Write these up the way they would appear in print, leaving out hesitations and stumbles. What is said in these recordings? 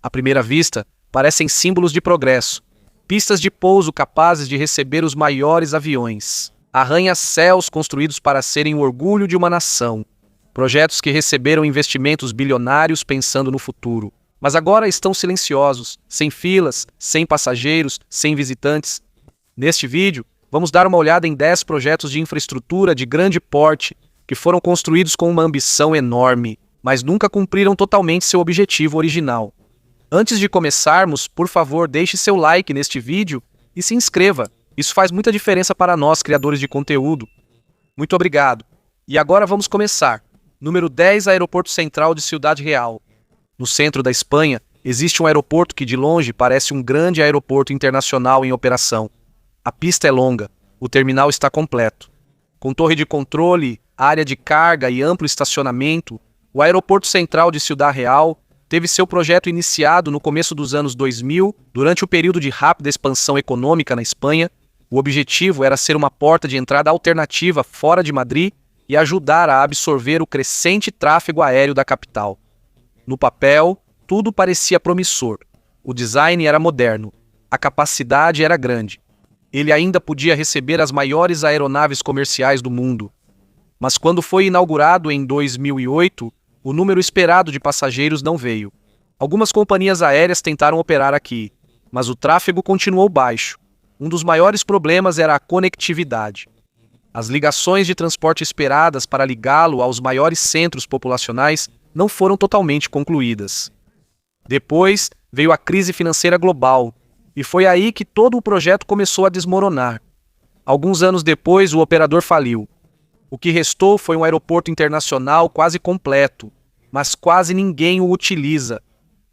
À primeira vista, parecem símbolos de progresso. Pistas de pouso capazes de receber os maiores aviões. Arranha-céus construídos para serem o orgulho de uma nação. Projetos que receberam investimentos bilionários pensando no futuro. Mas agora estão silenciosos, sem filas, sem passageiros, sem visitantes. Neste vídeo, vamos dar uma olhada em 10 projetos de infraestrutura de grande porte que foram construídos com uma ambição enorme, mas nunca cumpriram totalmente seu objetivo original. Antes de começarmos, por favor, deixe seu like neste vídeo e se inscreva. Isso faz muita diferença para nós, criadores de conteúdo. Muito obrigado. E agora vamos começar. Número 10, Aeroporto Central de Ciudad Real. No centro da Espanha, existe um aeroporto que de longe parece um grande aeroporto internacional em operação. A pista é longa, o terminal está completo. Com torre de controle, área de carga e amplo estacionamento, o Aeroporto Central de Ciudad Real teve seu projeto iniciado no começo dos anos 2000, durante o período de rápida expansão econômica na Espanha. O objetivo era ser uma porta de entrada alternativa fora de Madrid e ajudar a absorver o crescente tráfego aéreo da capital. No papel, tudo parecia promissor. O design era moderno, a capacidade era grande. Ele ainda podia receber as maiores aeronaves comerciais do mundo. Mas quando foi inaugurado em 2008, o número esperado de passageiros não veio. Algumas companhias aéreas tentaram operar aqui, mas o tráfego continuou baixo. Um dos maiores problemas era a conectividade. As ligações de transporte esperadas para ligá-lo aos maiores centros populacionais não foram totalmente concluídas. Depois veio a crise financeira global, e foi aí que todo o projeto começou a desmoronar. Alguns anos depois, o operador faliu. O que restou foi um aeroporto internacional quase completo, mas quase ninguém o utiliza.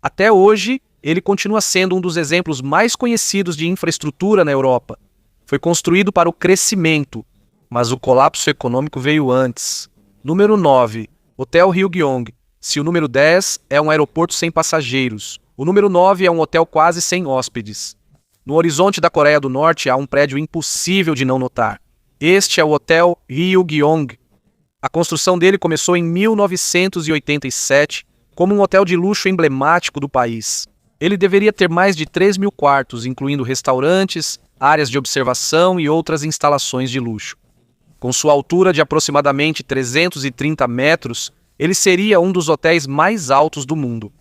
Até hoje, ele continua sendo um dos exemplos mais conhecidos de infraestrutura na Europa. Foi construído para o crescimento, mas o colapso econômico veio antes. Número 9. Hotel Ryugyong. Se o número 10 é um aeroporto sem passageiros, o número 9 é um hotel quase sem hóspedes. No horizonte da Coreia do Norte há um prédio impossível de não notar. Este é o Hotel Ryugyong. A construção dele começou em 1987 como um hotel de luxo emblemático do país. Ele deveria ter mais de 3 mil quartos, incluindo restaurantes, áreas de observação e outras instalações de luxo. Com sua altura de aproximadamente 330 metros, ele seria um dos hotéis mais altos do mundo.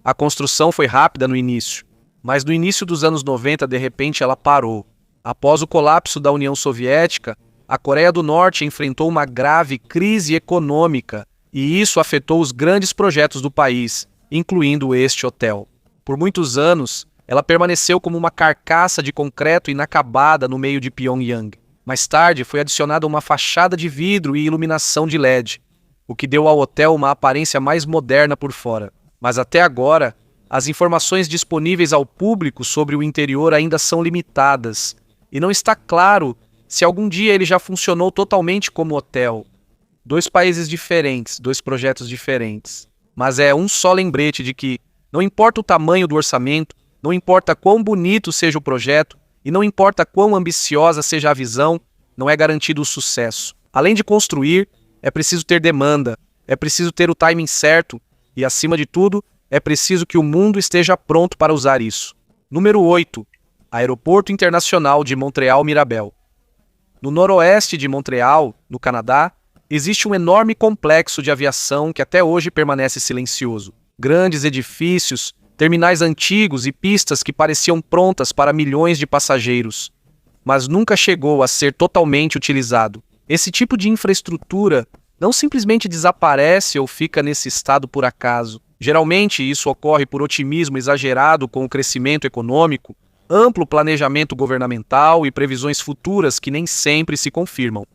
A construção foi rápida no início, mas no início dos anos 90, de repente, ela parou. Após o colapso da União Soviética, a Coreia do Norte enfrentou uma grave crise econômica e isso afetou os grandes projetos do país, incluindo este hotel. Por muitos anos, ela permaneceu como uma carcaça de concreto inacabada no meio de Pyongyang. Mais tarde, foi adicionada uma fachada de vidro e iluminação de LED, o que deu ao hotel uma aparência mais moderna por fora. Mas até agora, as informações disponíveis ao público sobre o interior ainda são limitadas, e não está claro se algum dia ele já funcionou totalmente como hotel. 2 países diferentes, 2 projetos diferentes. Mas é um só lembrete de que não importa o tamanho do orçamento, não importa quão bonito seja o projeto, e não importa quão ambiciosa seja a visão, não é garantido o sucesso. Além de construir, é preciso ter demanda, é preciso ter o timing certo e, acima de tudo, é preciso que o mundo esteja pronto para usar isso. Número 8. Aeroporto Internacional de Montreal-Mirabel. No noroeste de Montreal, no Canadá, existe um enorme complexo de aviação que até hoje permanece silencioso. Grandes edifícios, terminais antigos e pistas que pareciam prontas para milhões de passageiros, mas nunca chegou a ser totalmente utilizado. Esse tipo de infraestrutura não simplesmente desaparece ou fica nesse estado por acaso. Geralmente isso ocorre por otimismo exagerado com o crescimento econômico, amplo planejamento governamental e previsões futuras que nem sempre se confirmam.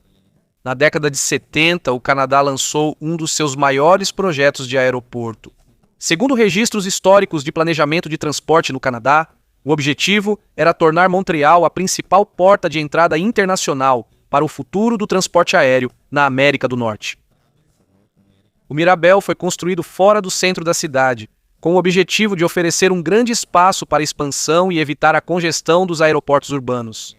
Na década de 70, o Canadá lançou um dos seus maiores projetos de aeroporto. Segundo registros históricos de planejamento de transporte no Canadá, o objetivo era tornar Montreal a principal porta de entrada internacional para o futuro do transporte aéreo na América do Norte. O Mirabel foi construído fora do centro da cidade, com o objetivo de oferecer um grande espaço para expansão e evitar a congestão dos aeroportos urbanos.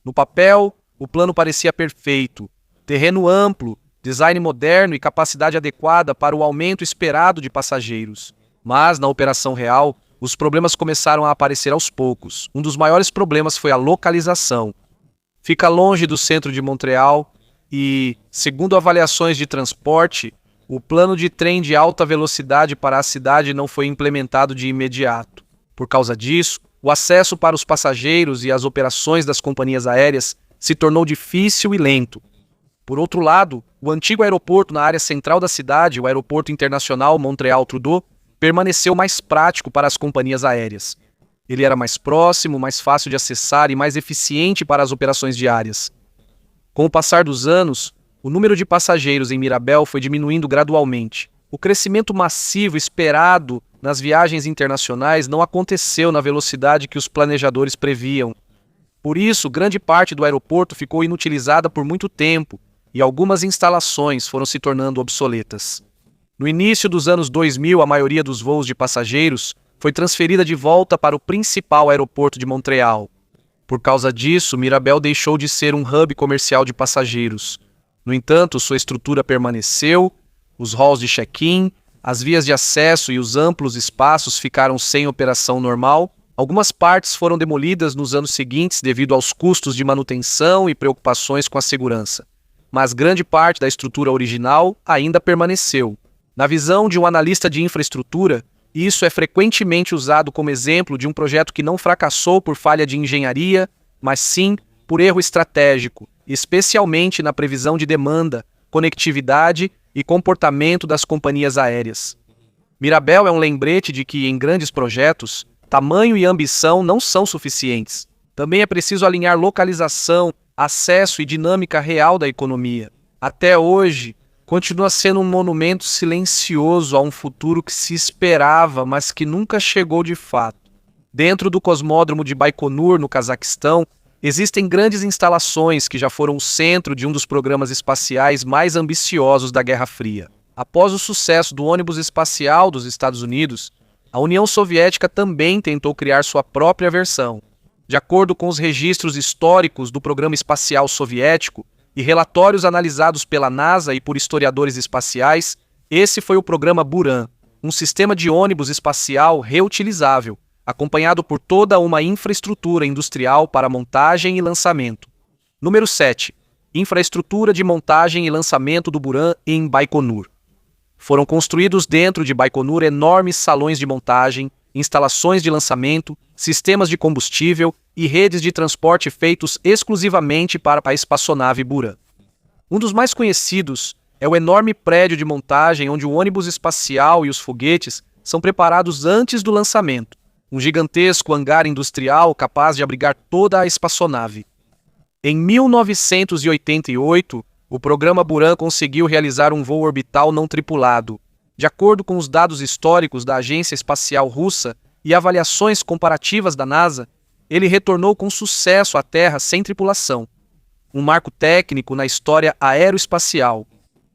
No papel, o plano parecia perfeito: terreno amplo, design moderno e capacidade adequada para o aumento esperado de passageiros. Mas, na operação real, os problemas começaram a aparecer aos poucos. Um dos maiores problemas foi a localização. Fica longe do centro de Montreal e, segundo avaliações de transporte, o plano de trem de alta velocidade para a cidade não foi implementado de imediato. Por causa disso, o acesso para os passageiros e as operações das companhias aéreas se tornou difícil e lento. Por outro lado, o antigo aeroporto na área central da cidade, o Aeroporto Internacional Montreal-Trudeau, permaneceu mais prático para as companhias aéreas. Ele era mais próximo, mais fácil de acessar e mais eficiente para as operações diárias. Com o passar dos anos, o número de passageiros em Mirabel foi diminuindo gradualmente. O crescimento massivo esperado nas viagens internacionais não aconteceu na velocidade que os planejadores previam. Por isso, grande parte do aeroporto ficou inutilizada por muito tempo e algumas instalações foram se tornando obsoletas. No início dos anos 2000, a maioria dos voos de passageiros foi transferida de volta para o principal aeroporto de Montreal. Por causa disso, Mirabel deixou de ser um hub comercial de passageiros. No entanto, sua estrutura permaneceu, os halls de check-in, as vias de acesso e os amplos espaços ficaram sem operação normal. Algumas partes foram demolidas nos anos seguintes devido aos custos de manutenção e preocupações com a segurança. Mas grande parte da estrutura original ainda permaneceu. Na visão de um analista de infraestrutura, isso é frequentemente usado como exemplo de um projeto que não fracassou por falha de engenharia, mas sim por erro estratégico, especialmente na previsão de demanda, conectividade e comportamento das companhias aéreas. Mirabel é um lembrete de que, em grandes projetos, tamanho e ambição não são suficientes. Também é preciso alinhar localização, acesso e dinâmica real da economia. Até hoje, continua sendo um monumento silencioso a um futuro que se esperava, mas que nunca chegou de fato. Dentro do cosmódromo de Baikonur, no Cazaquistão, existem grandes instalações que já foram o centro de um dos programas espaciais mais ambiciosos da Guerra Fria. Após o sucesso do ônibus espacial dos Estados Unidos, a União Soviética também tentou criar sua própria versão. De acordo com os registros históricos do programa espacial soviético e relatórios analisados pela NASA e por historiadores espaciais, esse foi o programa Buran, um sistema de ônibus espacial reutilizável, acompanhado por toda uma infraestrutura industrial para montagem e lançamento. Número 7. Infraestrutura de montagem e lançamento do Buran em Baikonur. Foram construídos dentro de Baikonur enormes salões de montagem, instalações de lançamento, sistemas de combustível e redes de transporte feitos exclusivamente para a espaçonave Buran. Um dos mais conhecidos é o enorme prédio de montagem onde o ônibus espacial e os foguetes são preparados antes do lançamento, um gigantesco hangar industrial capaz de abrigar toda a espaçonave. Em 1988, o programa Buran conseguiu realizar um voo orbital não tripulado. De acordo com os dados históricos da Agência Espacial Russa e avaliações comparativas da NASA, ele retornou com sucesso à Terra sem tripulação. Um marco técnico na história aeroespacial.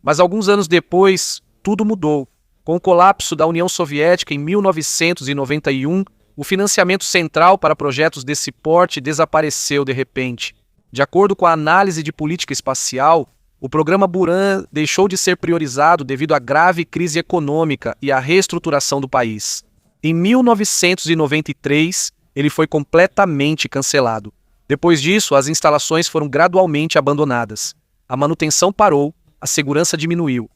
Mas alguns anos depois, tudo mudou. Com o colapso da União Soviética em 1991, o financiamento central para projetos desse porte desapareceu de repente. De acordo com a análise de política espacial, o programa Buran deixou de ser priorizado devido à grave crise econômica e à reestruturação do país. Em 1993, ele foi completamente cancelado. Depois disso, as instalações foram gradualmente abandonadas. A manutenção parou, a segurança diminuiu.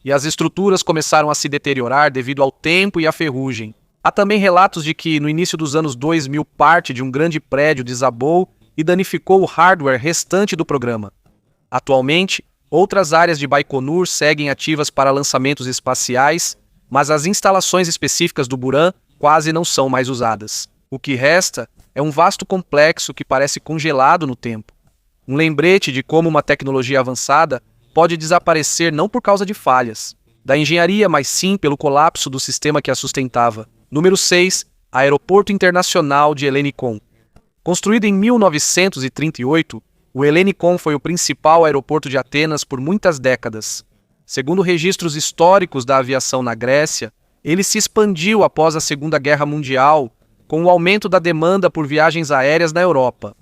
E as estruturas começaram a se deteriorar devido ao tempo e à ferrugem. Há também relatos de que, no início dos anos 2000, parte de um grande prédio desabou e danificou o hardware restante do programa. Atualmente, outras áreas de Baikonur seguem ativas para lançamentos espaciais, mas as instalações específicas do Buran quase não são mais usadas. O que resta é um vasto complexo que parece congelado no tempo. Um lembrete de como uma tecnologia avançada pode desaparecer não por causa de falhas da engenharia, mas sim pelo colapso do sistema que a sustentava. Número 6. Aeroporto Internacional de Helenikon. Construído em 1938, o Helenikon foi o principal aeroporto de Atenas por muitas décadas. Segundo registros históricos da aviação na Grécia, ele se expandiu após a Segunda Guerra Mundial, com o aumento da demanda por viagens aéreas na Europa.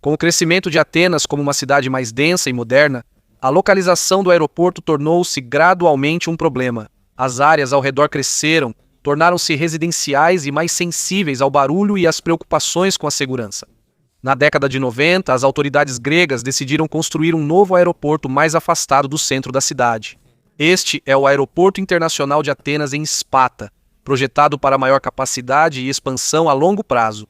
Com o crescimento de Atenas como uma cidade mais densa e moderna, a localização do aeroporto tornou-se gradualmente um problema. As áreas ao redor cresceram tornaram-se residenciais e mais sensíveis ao barulho e às preocupações com a segurança. Na década de 90, as autoridades gregas decidiram construir um novo aeroporto mais afastado do centro da cidade. Este é o Aeroporto Internacional de Atenas em Spata, projetado para maior capacidade e expansão a longo prazo.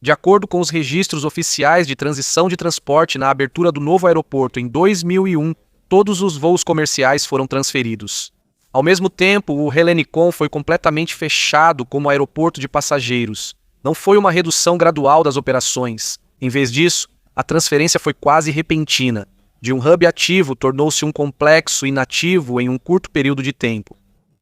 De acordo com os registros oficiais de transição de transporte na abertura do novo aeroporto em 2001, todos os voos comerciais foram transferidos. Ao mesmo tempo, o Hellenikon foi completamente fechado como aeroporto de passageiros. Não foi uma redução gradual das operações. Em vez disso, a transferência foi quase repentina. De um hub ativo, tornou-se um complexo inativo em um curto período de tempo.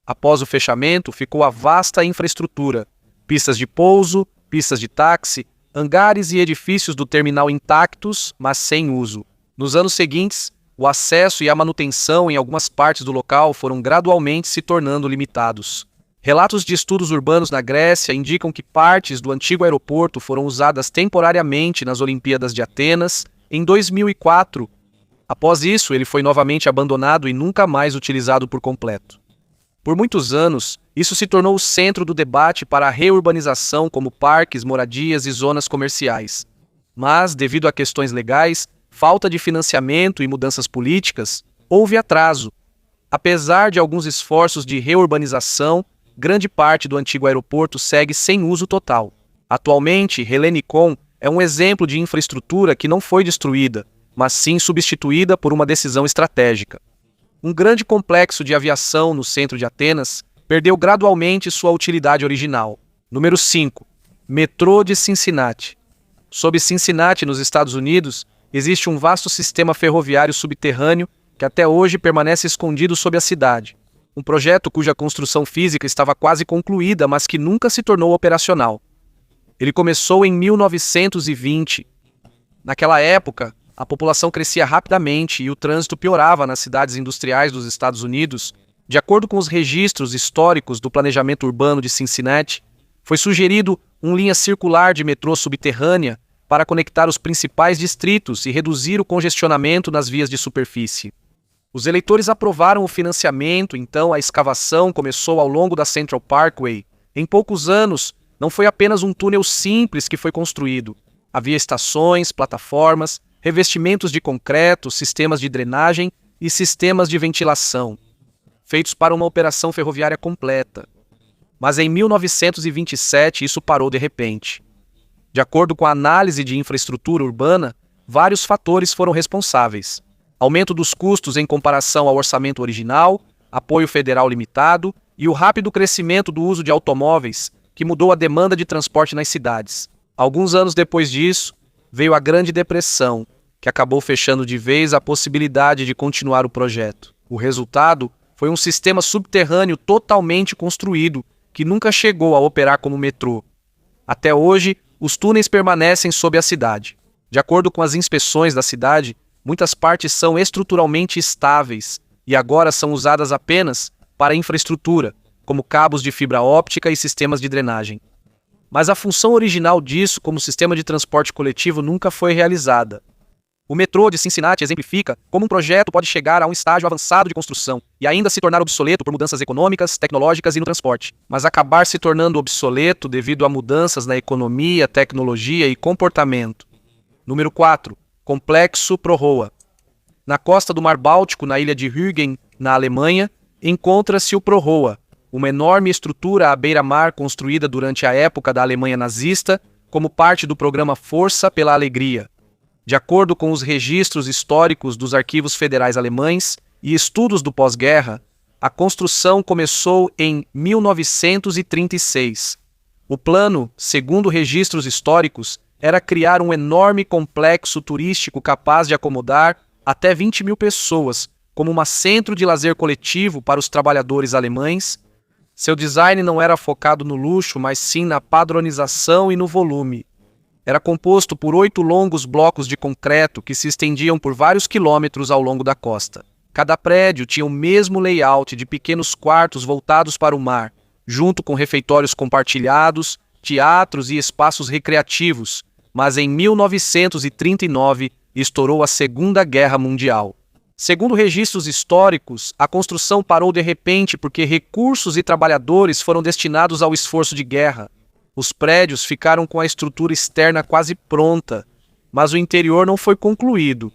Após o fechamento, ficou a vasta infraestrutura: pistas de pouso, pistas de táxi, hangares e edifícios do terminal intactos, mas sem uso. Nos anos seguintes, o acesso e a manutenção em algumas partes do local foram gradualmente se tornando limitados. Relatos de estudos urbanos na Grécia indicam que partes do antigo aeroporto foram usadas temporariamente nas Olimpíadas de Atenas em 2004. Após isso, ele foi novamente abandonado e nunca mais utilizado por completo. Por muitos anos, isso se tornou o centro do debate para a reurbanização como parques, moradias e zonas comerciais. Mas, devido a questões legais, falta de financiamento e mudanças políticas, houve atraso. Apesar de alguns esforços de reurbanização, grande parte do antigo aeroporto segue sem uso total. Atualmente, Hellenikon é um exemplo de infraestrutura que não foi destruída, mas sim substituída por uma decisão estratégica. Um grande complexo de aviação no centro de Atenas perdeu gradualmente sua utilidade original. Número 5. Metrô de Cincinnati. Sob Cincinnati, nos Estados Unidos, existe um vasto sistema ferroviário subterrâneo que até hoje permanece escondido sob a cidade. Um projeto cuja construção física estava quase concluída, mas que nunca se tornou operacional. Ele começou em 1920. Naquela época, a população crescia rapidamente e o trânsito piorava nas cidades industriais dos Estados Unidos. De acordo com os registros históricos do planejamento urbano de Cincinnati, foi sugerido uma linha circular de metrô subterrânea para conectar os principais distritos e reduzir o congestionamento nas vias de superfície. Os eleitores aprovaram o financiamento, então a escavação começou ao longo da Central Parkway. Em poucos anos, não foi apenas um túnel simples que foi construído. Havia estações, plataformas, revestimentos de concreto, sistemas de drenagem e sistemas de ventilação, feitos para uma operação ferroviária completa. Mas em 1927 isso parou de repente. De acordo com a análise de infraestrutura urbana, vários fatores foram responsáveis: aumento dos custos em comparação ao orçamento original, apoio federal limitado e o rápido crescimento do uso de automóveis, que mudou a demanda de transporte nas cidades. Alguns anos depois disso, veio a Grande Depressão, que acabou fechando de vez a possibilidade de continuar o projeto. O resultado foi um sistema subterrâneo totalmente construído, que nunca chegou a operar como metrô. Até hoje, os túneis permanecem sob a cidade. De acordo com as inspeções da cidade, muitas partes são estruturalmente estáveis e agora são usadas apenas para infraestrutura, como cabos de fibra óptica e sistemas de drenagem. Mas a função original disso como sistema de transporte coletivo nunca foi realizada. O metrô de Cincinnati exemplifica como um projeto pode chegar a um estágio avançado de construção e ainda se tornar obsoleto por mudanças econômicas, tecnológicas e no transporte, mas acabar se tornando obsoleto devido a mudanças na economia, tecnologia e comportamento. Número 4. Complexo Proroa. Na costa do Mar Báltico, na ilha de Rügen, na Alemanha, encontra-se o Proroa, uma enorme estrutura à beira-mar construída durante a época da Alemanha nazista como parte do programa Força pela Alegria. De acordo com os registros históricos dos arquivos federais alemães e estudos do pós-guerra, a construção começou em 1936. O plano, segundo registros históricos, era criar um enorme complexo turístico capaz de acomodar até 20 mil pessoas, como um centro de lazer coletivo para os trabalhadores alemães. Seu design não era focado no luxo, mas sim na padronização e no volume. Era composto por 8 longos blocos de concreto que se estendiam por vários quilômetros ao longo da costa. Cada prédio tinha o mesmo layout de pequenos quartos voltados para o mar, junto com refeitórios compartilhados, teatros e espaços recreativos, mas em 1939 estourou a Segunda Guerra Mundial. Segundo registros históricos, a construção parou de repente porque recursos e trabalhadores foram destinados ao esforço de guerra. Os prédios ficaram com a estrutura externa quase pronta, mas o interior não foi concluído.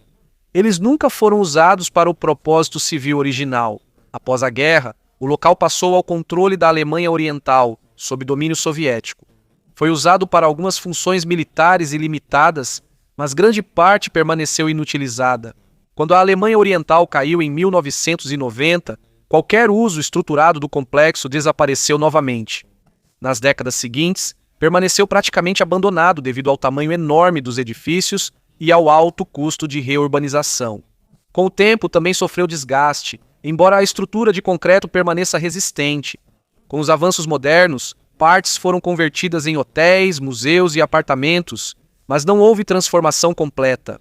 Eles nunca foram usados para o propósito civil original. Após a guerra, o local passou ao controle da Alemanha Oriental, sob domínio soviético. Foi usado para algumas funções militares ilimitadas, mas grande parte permaneceu inutilizada. Quando a Alemanha Oriental caiu em 1990, qualquer uso estruturado do complexo desapareceu novamente. Nas décadas seguintes, permaneceu praticamente abandonado devido ao tamanho enorme dos edifícios e ao alto custo de reurbanização. Com o tempo, também sofreu desgaste, embora a estrutura de concreto permaneça resistente. Com os avanços modernos, partes foram convertidas em hotéis, museus e apartamentos, mas não houve transformação completa.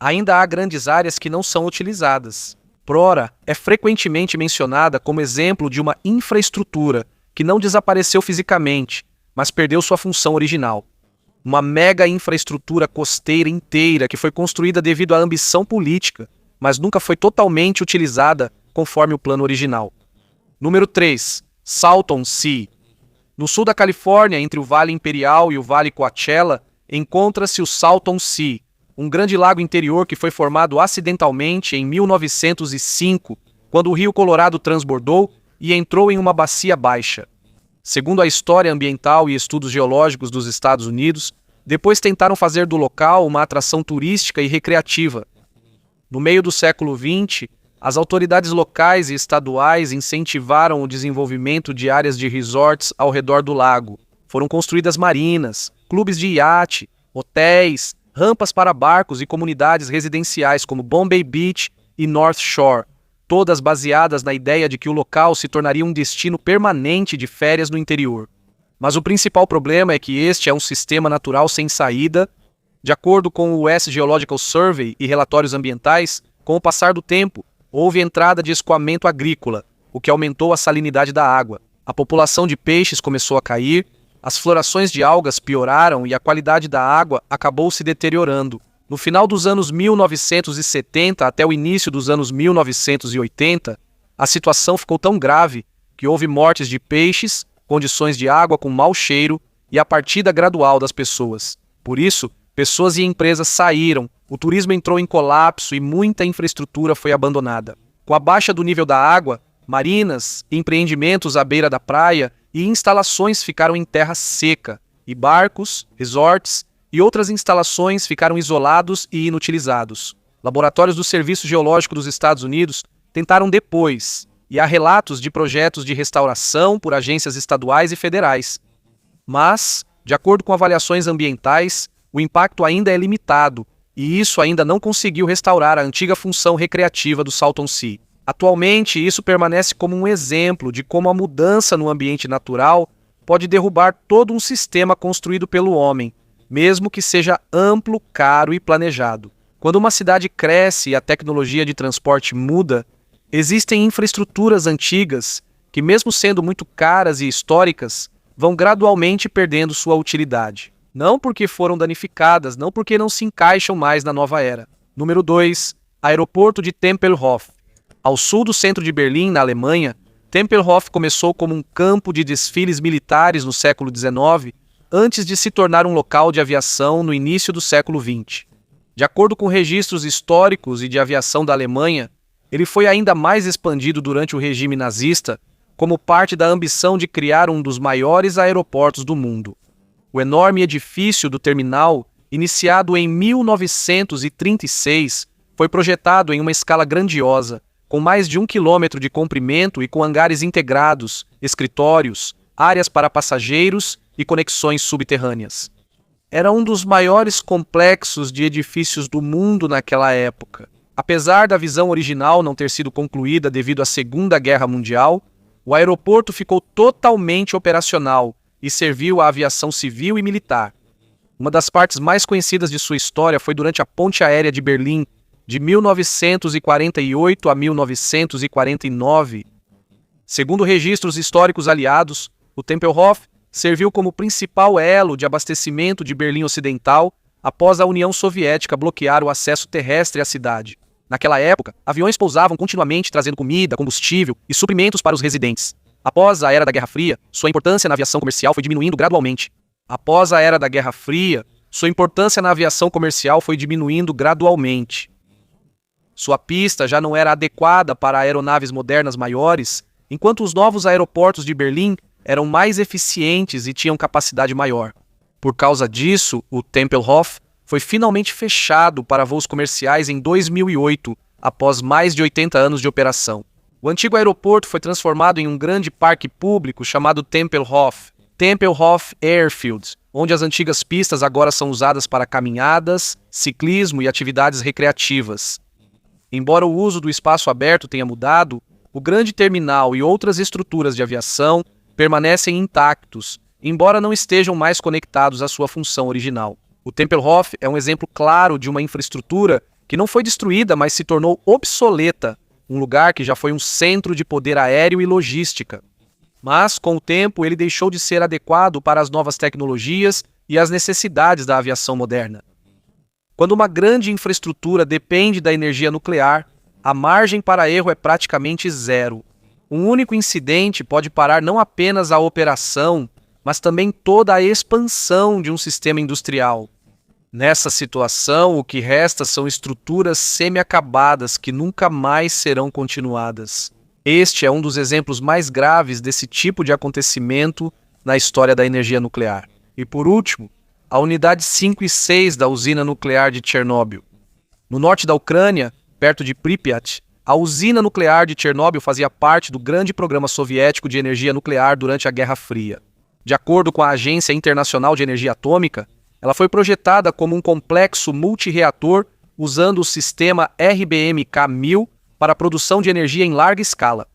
Ainda há grandes áreas que não são utilizadas. Prora é frequentemente mencionada como exemplo de uma infraestrutura que não desapareceu fisicamente, mas perdeu sua função original. Uma mega infraestrutura costeira inteira que foi construída devido à ambição política, mas nunca foi totalmente utilizada conforme o plano original. Número 3. Salton Sea. No sul da Califórnia, entre o Vale Imperial e o Vale Coachella, encontra-se o Salton Sea, um grande lago interior que foi formado acidentalmente em 1905, quando o rio Colorado transbordou e entrou em uma bacia baixa. Segundo a história ambiental e estudos geológicos dos Estados Unidos, depois tentaram fazer do local uma atração turística e recreativa. No meio do século XX, as autoridades locais e estaduais incentivaram o desenvolvimento de áreas de resorts ao redor do lago. Foram construídas marinas, clubes de iate, hotéis, rampas para barcos e comunidades residenciais como Bombay Beach e North Shore, todas baseadas na ideia de que o local se tornaria um destino permanente de férias no interior. Mas o principal problema é que este é um sistema natural sem saída. De acordo com o US Geological Survey e relatórios ambientais, com o passar do tempo, houve entrada de escoamento agrícola, o que aumentou a salinidade da água. A população de peixes começou a cair, as florações de algas pioraram e a qualidade da água acabou se deteriorando. No final dos anos 1970 até o início dos anos 1980, a situação ficou tão grave que houve mortes de peixes, condições de água com mau cheiro e a partida gradual das pessoas. Por isso, pessoas e empresas saíram, o turismo entrou em colapso e muita infraestrutura foi abandonada. Com a baixa do nível da água, marinas, empreendimentos à beira da praia e instalações ficaram em terra seca, e barcos, resorts e outras instalações ficaram isolados e inutilizados. Laboratórios do Serviço Geológico dos Estados Unidos tentaram depois, e há relatos de projetos de restauração por agências estaduais e federais. Mas, de acordo com avaliações ambientais, o impacto ainda é limitado, e isso ainda não conseguiu restaurar a antiga função recreativa do Salton Sea. Atualmente, isso permanece como um exemplo de como a mudança no ambiente natural pode derrubar todo um sistema construído pelo homem, mesmo que seja amplo, caro e planejado. Quando uma cidade cresce e a tecnologia de transporte muda, existem infraestruturas antigas que, mesmo sendo muito caras e históricas, vão gradualmente perdendo sua utilidade. Não porque foram danificadas, não porque não se encaixam mais na nova era. Número 2. Aeroporto de Tempelhof. Ao sul do centro de Berlim, na Alemanha, Tempelhof começou como um campo de desfiles militares no século XIX, antes de se tornar um local de aviação no início do século XX. De acordo com registros históricos e de aviação da Alemanha, ele foi ainda mais expandido durante o regime nazista, como parte da ambição de criar um dos maiores aeroportos do mundo. O enorme edifício do terminal, iniciado em 1936, foi projetado em uma escala grandiosa, com mais de 1 quilômetro de comprimento e com hangares integrados, escritórios, áreas para passageiros e conexões subterrâneas. Era um dos maiores complexos de edifícios do mundo naquela época. Apesar da visão original não ter sido concluída devido à Segunda Guerra Mundial, o aeroporto ficou totalmente operacional e serviu à aviação civil e militar. Uma das partes mais conhecidas de sua história foi durante a Ponte Aérea de Berlim, de 1948 a 1949. Segundo registros históricos aliados, o Tempelhof serviu como principal elo de abastecimento de Berlim Ocidental após a União Soviética bloquear o acesso terrestre à cidade. Naquela época, aviões pousavam continuamente trazendo comida, combustível e suprimentos para os residentes. Após a Era da Guerra Fria, sua importância na aviação comercial foi diminuindo gradualmente. Sua pista já não era adequada para aeronaves modernas maiores, enquanto os novos aeroportos de Berlim eram mais eficientes e tinham capacidade maior. Por causa disso, o Tempelhof foi finalmente fechado para voos comerciais em 2008, após mais de 80 anos de operação. O antigo aeroporto foi transformado em um grande parque público chamado Tempelhof Airfield, onde as antigas pistas agora são usadas para caminhadas, ciclismo e atividades recreativas. Embora o uso do espaço aberto tenha mudado, o grande terminal e outras estruturas de aviação permanecem intactos, embora não estejam mais conectados à sua função original. O Tempelhof é um exemplo claro de uma infraestrutura que não foi destruída, mas se tornou obsoleta, um lugar que já foi um centro de poder aéreo e logística. Mas, com o tempo, ele deixou de ser adequado para as novas tecnologias e as necessidades da aviação moderna. Quando uma grande infraestrutura depende da energia nuclear, a margem para erro é praticamente zero. Um único incidente pode parar não apenas a operação, mas também toda a expansão de um sistema industrial. Nessa situação, o que resta são estruturas semi-acabadas que nunca mais serão continuadas. Este é um dos exemplos mais graves desse tipo de acontecimento na história da energia nuclear. E por último, a unidade 5 e 6 da usina nuclear de Chernobyl. No norte da Ucrânia, perto de Pripyat, a usina nuclear de Chernobyl fazia parte do grande programa soviético de energia nuclear durante a Guerra Fria. De acordo com a Agência Internacional de Energia Atômica, ela foi projetada como um complexo multireator usando o sistema RBMK-1000 para a produção de energia em larga escala.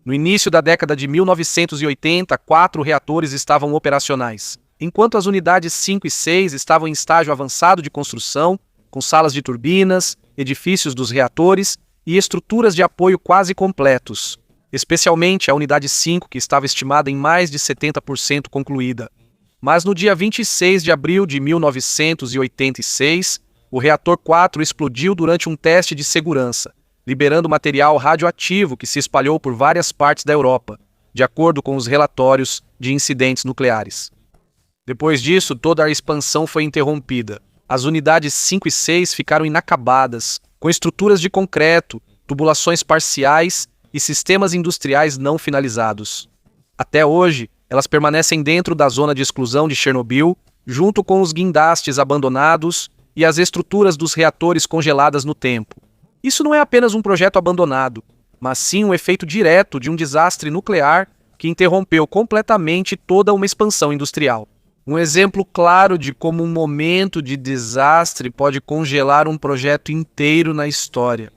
No início da década de 1980, 4 reatores estavam operacionais, enquanto as unidades 5 e 6 estavam em estágio avançado de construção, com salas de turbinas, edifícios dos reatores e estruturas de apoio quase completos, especialmente a unidade 5, que estava estimada em mais de 70% concluída. Mas no dia 26 de abril de 1986, o reator 4 explodiu durante um teste de segurança, liberando material radioativo que se espalhou por várias partes da Europa, de acordo com os relatórios de incidentes nucleares. Depois disso, toda a expansão foi interrompida. As unidades 5 e 6 ficaram inacabadas, com estruturas de concreto, tubulações parciais e sistemas industriais não finalizados. Até hoje, elas permanecem dentro da zona de exclusão de Chernobyl, junto com os guindastes abandonados e as estruturas dos reatores congeladas no tempo. Isso não é apenas um projeto abandonado, mas sim um efeito direto de um desastre nuclear que interrompeu completamente toda uma expansão industrial. Um exemplo claro de como um momento de desastre pode congelar um projeto inteiro na história.